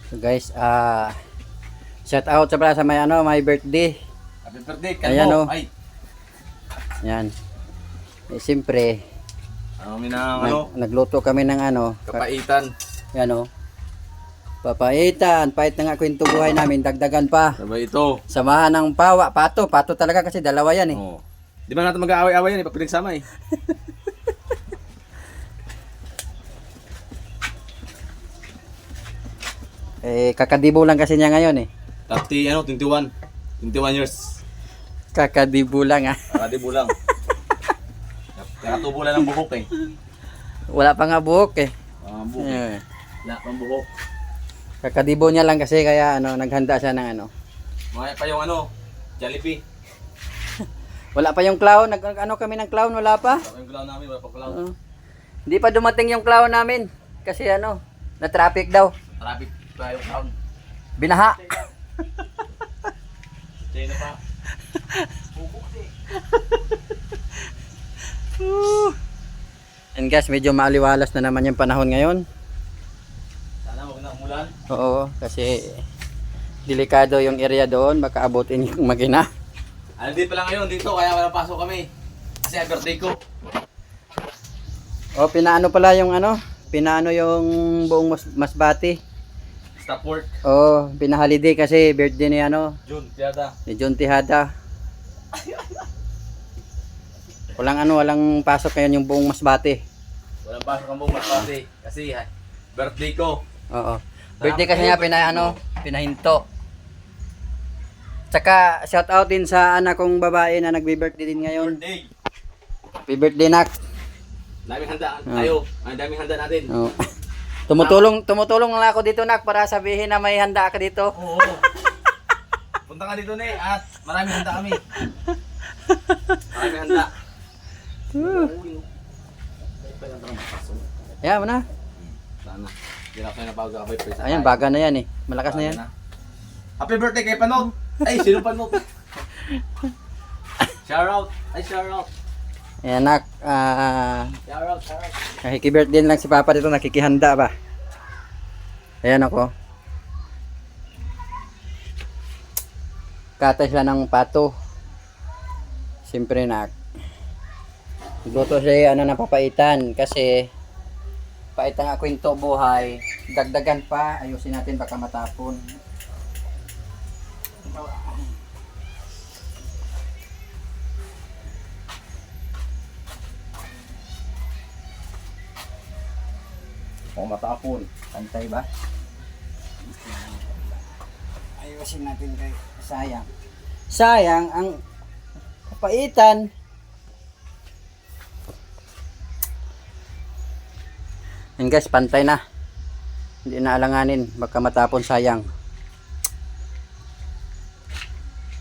So guys, shout out sa pala sa may may birthday. Happy birthday, Kalbo. Ayan, oh. Ay. Yan. Eh, siyempre, nagluto kami ng kapaitan. Yan papaitan, pahit na nga kwento buhay namin, dagdagan pa. Sabay ito. Samahan ng pato talaga kasi dalawa yan eh. Oh. Di ba natin mag-aaway-aaway yan, pag pinagsama eh. Kakadibo lang kasi niya ngayon eh. 21 years. Kakadibo lang Kakadibo lang. Kakatubo lang ng buhok eh. Wala pa nga buhok eh. Buhok eh. Wala pang buhok. Kakadibo niya lang kasi kaya naghanda siya ng Maya pa yung Jollibee. Wala pa yung clown, kami ng clown, wala pa. Wala pa yung clown namin, wala pa clown. Hindi pa dumating yung clown namin kasi na traffic daw. Traffic pa yung clown. Binaha. Sino pa? And guys, medyo maaliwalas na naman yung panahon ngayon. Sana huwag na umulan. Oo, kasi delikado yung area doon, baka abutin yung makina. Hindi pa lang ngayon dito, kaya wala pasok kami. Kasi ang birthday ko. Pinaano pala yung pinaano yung buong Masbate. Stop work. Pinaholiday kasi birthday ni June, Tiyada. ni John Tejada. Walang pasok ngayon yung buong Masbate. Walang pasok ang buong Masbate. Kasi birthday ko. Oo. Birthday kasi niya pinahinto. Tsaka shout out din sa anak kong babae na nagbi-birthday din ngayon. Birthday. Happy birthday, nak. Daming handa tayo. Ang daming handa natin. Oo. Tumutulong lang ako dito, nak, para sabihin na may handa ka dito. Oo. Punta ka dito, ne, at maraming handa kami. Maraming handa. Ayan mo na. Sana. Hindi na ako kayo napagkakabay pa isa. Ayan, baga na yan eh. Malakas na yan. Happy birthday kay Panot. Ay, sino Panot? Shout out. Ay, shout out. Ayan, nak. Shout out, shout out. Nakiki-birthday lang si Papa dito, nakikihanda ba? Ayan ako. Katay sila ng pato. Siyempre, nak. Luto siya napapaitan kasi paitan nga kwento buhay. Dagdagan pa, ayusin natin baka matapon. Matapon. Pantay ba? Ayusin natin kay sayang. Sayang ang kapaitan. And guys, pantay na. Hindi na alanganin, baka matapon, sayang.